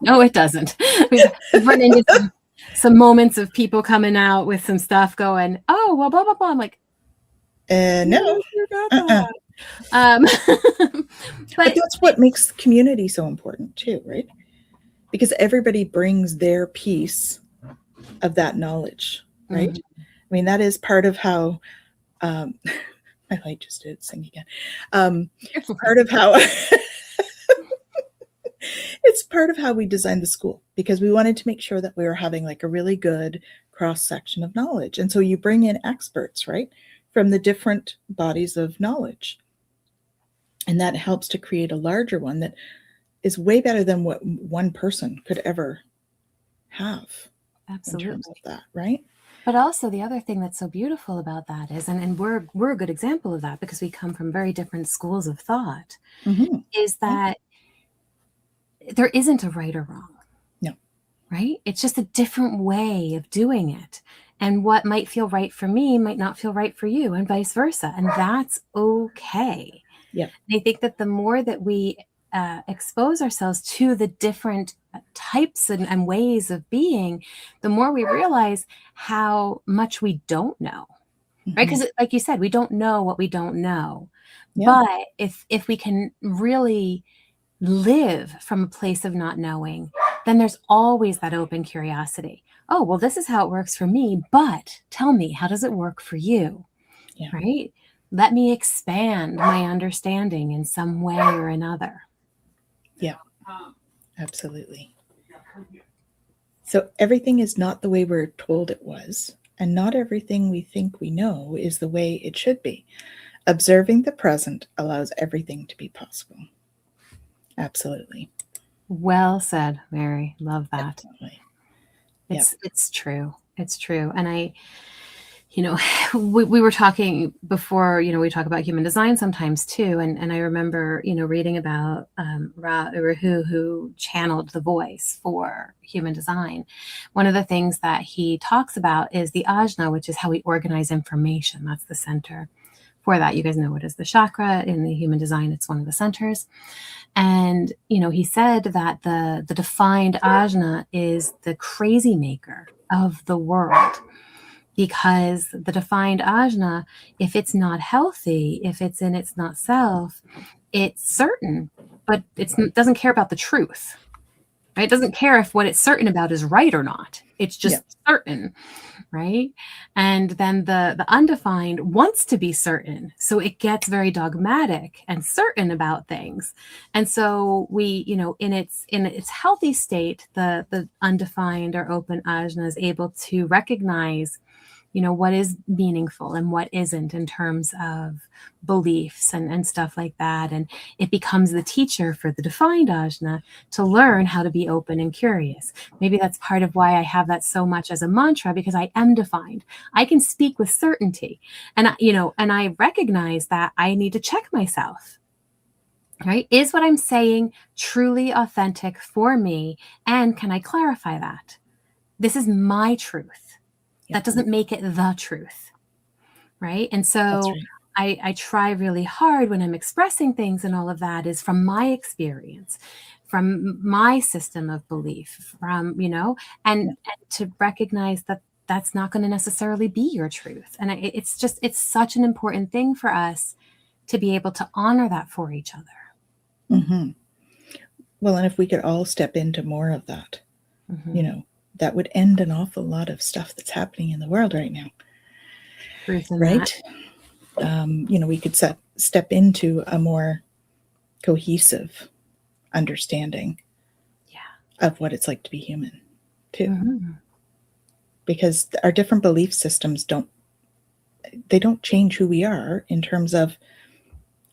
No, it doesn't. We've run into some moments of people coming out with some stuff going, oh, well, blah, blah, blah. I'm like, no. But But that's what makes community so important too, right? Because everybody brings their piece of that knowledge, right? Mhm. I mean, that is part of how my light just did sing again. It's part of how it's part of how we designed the school, because we wanted to make sure that we were having like a really good cross section of knowledge. And so you bring in experts, right, from the different bodies of knowledge. And that helps to create a larger one that is way better than what one person could ever have. Absolutely. In terms of that, right? But also the other thing that's so beautiful about that is, and we're a good example of that because we come from very different schools of thought, is that there isn't a right or wrong. No. Right? It's just a different way of doing it. And what might feel right for me might not feel right for you, and vice versa. And that's okay. Yeah. And I think that the more that we expose ourselves to the different types and ways of being, the more we realize how much we don't know. Right? Because like you said, we don't know what we don't know. Yeah. But if we can really live from a place of not knowing, then there's always that open curiosity. Oh, well, this is how it works for me, but tell me, how does it work for you? Yeah. Right? Let me expand my understanding in some way or another. Yeah, absolutely. So everything is not the way we're told it was, and not everything we think we know is the way it should be. Observing the present allows everything to be possible. Absolutely. Well said, Mary. Love that. Definitely. Yep. It's true. It's true. And I, we were talking before, we talk about human design sometimes too. And I remember, reading about Ra Uru, who channeled the voice for human design. One of the things that he talks about is the ajna, which is how we organize information. That's the center for that. You guys know what is the chakra in the human design. It's one of the centers. And, he said that the defined ajna is the crazy maker of the world. Because the defined ajna, if it's not healthy, if it's in its not self, it's certain, but it doesn't care about the truth. Right? It doesn't care if what it's certain about is right or not. It's just certain, right? And then the undefined wants to be certain, so it gets very dogmatic and certain about things. And so we, in its healthy state, the undefined or open ajna is able to recognize what is meaningful and what isn't in terms of beliefs and stuff like that. And it becomes the teacher for the defined ajna to learn how to be open and curious. Maybe that's part of why I have that so much as a mantra, because I am defined. I can speak with certainty. And, and I recognize that I need to check myself. Right? Is what I'm saying truly authentic for me? And can I clarify that? This is my truth. That doesn't make it the truth, right? And so I try really hard when I'm expressing things and all of that is from my experience, from my system of belief, from, and to recognize that that's not going to necessarily be your truth. And it's such an important thing for us to be able to honor that for each other. Mm-hmm. Well, and if we could all step into more of that, that would end an awful lot of stuff that's happening in the world right now. Right? We could step into a more cohesive understanding of what it's like to be human, too. Mm-hmm. Because our different belief systems don't change who we are in terms of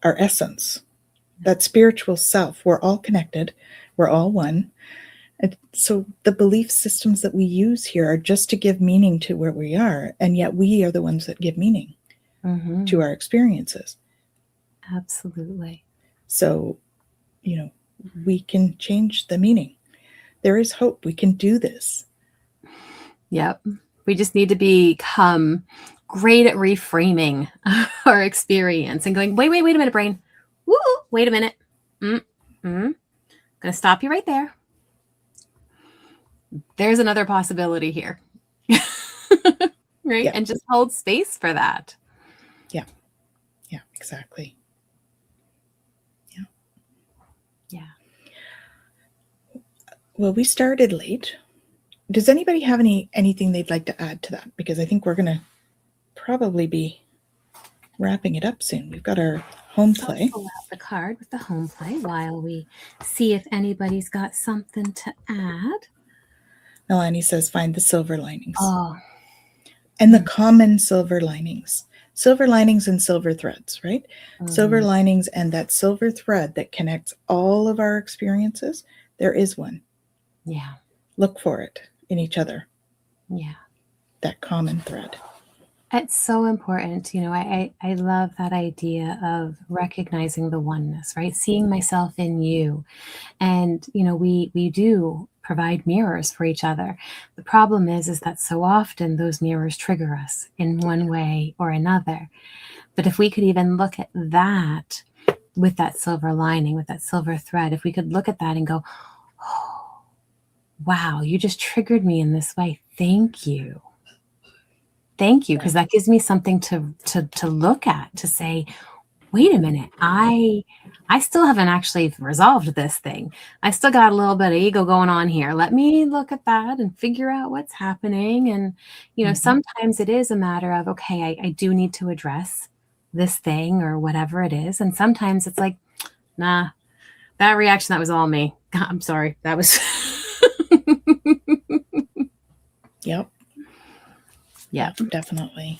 our essence. That spiritual self, we're all connected, we're all one. And so the belief systems that we use here are just to give meaning to where we are. And yet we are the ones that give meaning to our experiences. Absolutely. So, we can change the meaning. There is hope. We can do this. Yep. We just need to become great at reframing our experience and going, wait a minute, brain. Woo, wait a minute. Gonna stop you right there. There's another possibility here. Right? Yeah. And just hold space for that. Yeah. Yeah, exactly. Yeah. Well, we started late. Does anybody have anything they'd like to add to that? Because I think we're going to probably be wrapping it up soon. We've got our home play. I'll pull out the card with the home play while we see if anybody's got something to add. Melanie says, find the silver linings. Oh. And the common silver linings. Silver linings and silver threads, right? Silver linings and that silver thread that connects all of our experiences. There is one. Yeah. Look for it in each other. Yeah. That common thread. It's so important. I love that idea of recognizing the oneness, right? Seeing myself in you. And, we do provide mirrors for each other. The problem is that so often those mirrors trigger us in one way or another. But if we could even look at that with that silver lining, with that silver thread, if we could look at that and go, oh, wow, you just triggered me in this way. Thank you. Thank you. Because that gives me something to look at, to say, wait a minute, I still haven't actually resolved this thing. I still got a little bit of ego going on here. Let me look at that and figure out what's happening. And, sometimes it is a matter of, okay, I do need to address this thing or whatever it is. And sometimes it's like, nah, that reaction, that was all me. I'm sorry. That was. Yep. Yeah, definitely.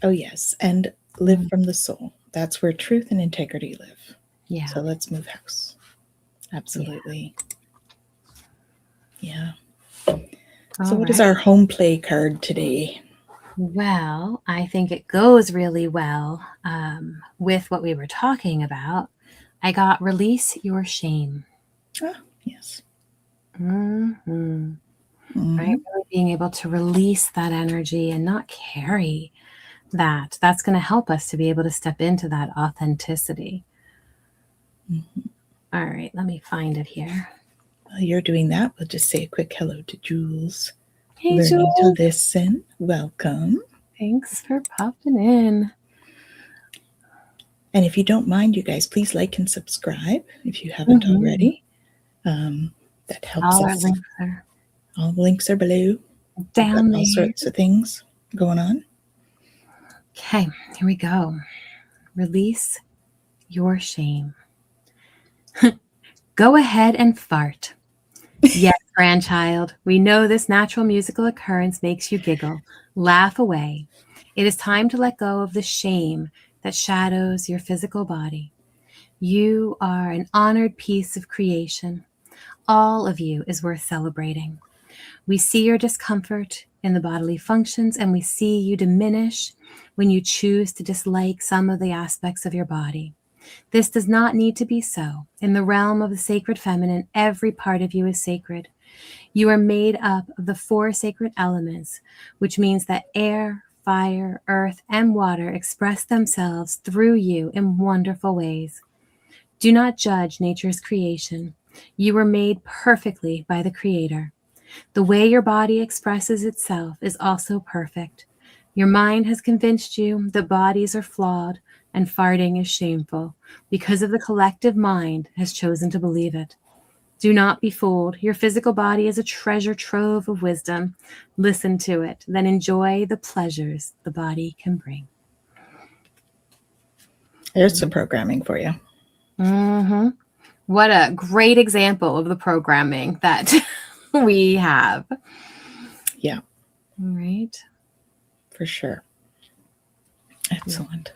Oh, yes. And live from the soul. That's where truth and integrity live. Yeah. So let's move house. Absolutely. Yeah. All So what is right. our home play card today? Well, I think it goes really well with what we were talking about. I got release your shame. Ah, yes. Mm-hmm. Mm-hmm. Right? Really being able to release that energy and not carry that. That's going to help us to be able to step into that authenticity. Mm-hmm. All right, let me find it here. While you're doing that, we'll just say a quick hello to Jules. Hey, Learning Jules. to listen. Welcome. Thanks for popping in. And if you don't mind, you guys, please like and subscribe if you haven't already. That helps All our us. links are All the links are below. down All there. sorts of things going on. Okay, here we go. Release your shame. Go ahead and fart. Yes, grandchild, we know this natural musical occurrence makes you giggle. Laugh away. It is time to let go of the shame that shadows your physical body. You are an honored piece of creation. All of you is worth celebrating. We see your discomfort in the bodily functions, and we see you diminish when you choose to dislike some of the aspects of your body. This does not need to be so. In the realm of the sacred feminine, every part of you is sacred. You are made up of the 4 sacred elements, which means that air, fire, earth, and water express themselves through you in wonderful ways. Do not judge nature's creation. You were made perfectly by the Creator. The way your body expresses itself is also perfect. Your mind has convinced you that bodies are flawed and farting is shameful because of the collective mind has chosen to believe it. Do not be fooled. Your physical body is a treasure trove of wisdom. Listen to it, then enjoy the pleasures the body can bring. There's some programming for you. Mm-hmm. What a great example of the programming that we have. Yeah. All right. For sure. Excellent.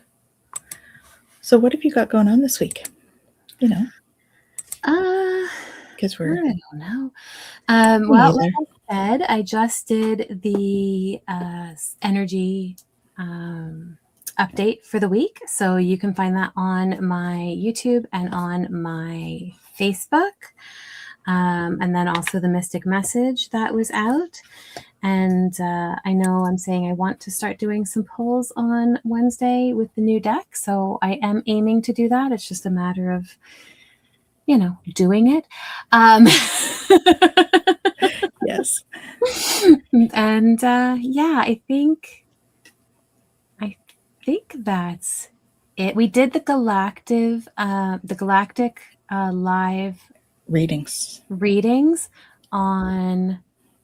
So what have you got going on this week? You know, because I don't know. Me Well, either. like I said, I just did the energy update for the week. So you can find that on my YouTube and on my Facebook. And then also the Mystic Message that was out. And I know I'm saying I want to start doing some polls on Wednesday with the new deck. So I am aiming to do that. It's just a matter of, doing it. Yes. And yeah, I think that's it. We did the galactic live readings on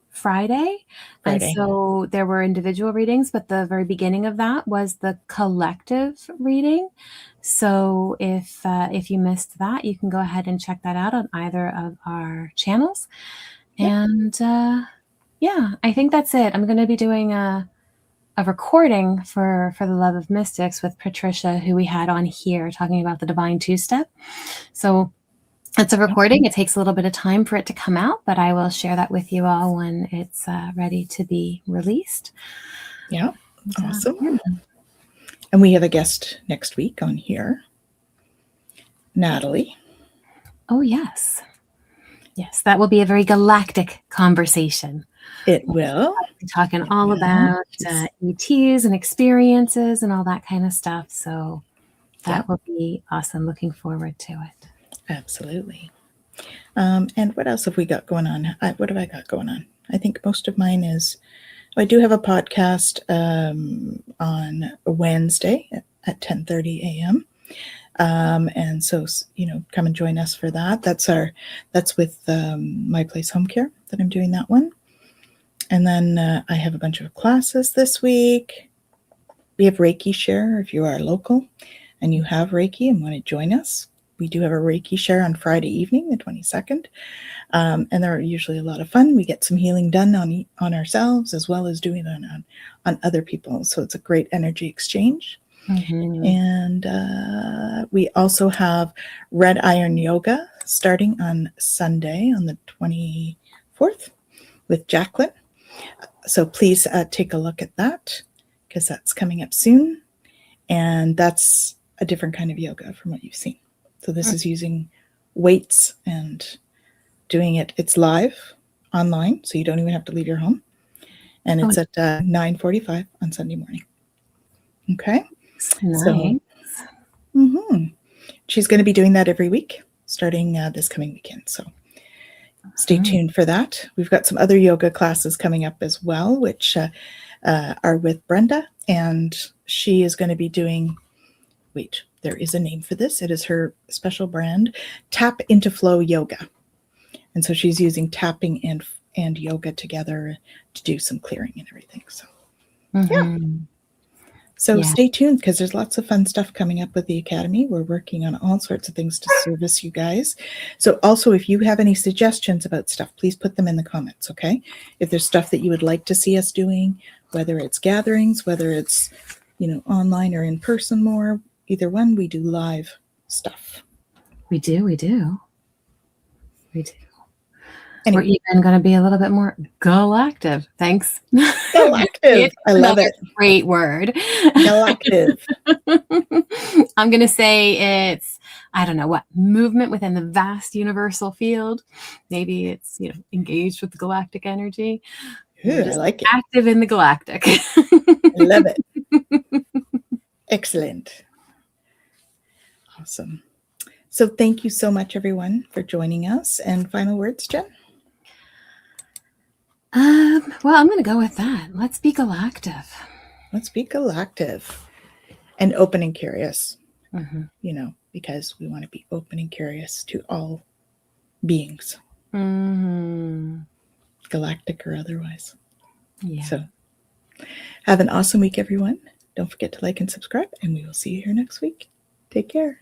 Friday. And so there were individual readings, but the very beginning of that was the collective reading. So if you missed that, you can go ahead and check that out on either of our channels. Yep. And yeah, I think that's it. I'm going to be doing a recording for the Love of Mystics with Patricia, who we had on here talking about the Divine Two-Step. So it's a recording. It takes a little bit of time for it to come out, but I will share that with you all when it's ready to be released. Yeah. Awesome. And we have a guest next week on here, Natalie. Oh, yes. Yes, that will be a very galactic conversation. It will. We're talking all about ETs and experiences and all that kind of stuff. So that will be awesome. Looking forward to it. Absolutely. And what else have we got going on? What have I got going on? I think most of mine is, I do have a podcast on Wednesday at 10:30 a.m. And so, come and join us for that. That's with My Place Home Care that I'm doing that one. And then I have a bunch of classes this week. We have Reiki Share if you are local and you have Reiki and want to join us. We do have a Reiki Share on Friday evening, the 22nd. And they're usually a lot of fun. We get some healing done on ourselves as well as doing it on other people. So it's a great energy exchange. Mm-hmm. And we also have Red Iron Yoga starting on Sunday on the 24th with Jacqueline. So please take a look at that because that's coming up soon. And that's a different kind of yoga from what you've seen. So this is using weights and doing it. It's live online, so you don't even have to leave your home. And it's at 9:45 on Sunday morning. Okay. Nice. So, she's going to be doing that every week starting this coming weekend. So stay tuned for that. We've got some other yoga classes coming up as well, which are with Brenda. And she is going to be doing, wait, there is a name for this. It is her special brand, Tap into Flow Yoga. And so she's using tapping and yoga together to do some clearing and everything. So, yeah. So stay tuned because there's lots of fun stuff coming up with the Academy. We're working on all sorts of things to service you guys. So also, if you have any suggestions about stuff, please put them in the comments, okay? If there's stuff that you would like to see us doing, whether it's gatherings, whether it's, online or in person more, either one, we do live stuff. We do. Anyway. We're even going to be a little bit more galactive. Thanks. Galactive. I love it. Great word. Galactive. I'm going to say it's, I don't know what, movement within the vast universal field. Maybe it's, engaged with the galactic energy. Ooh, I like it. Active in the galactic. I love it. Excellent. Awesome. So thank you so much, everyone, for joining us. And final words, Jen? Well, I'm going to go with that. Let's be galactive. Let's be galactive and open and curious, because we want to be open and curious to all beings, galactic or otherwise. Yeah. So have an awesome week, everyone. Don't forget to like and subscribe, and we will see you here next week. Take care.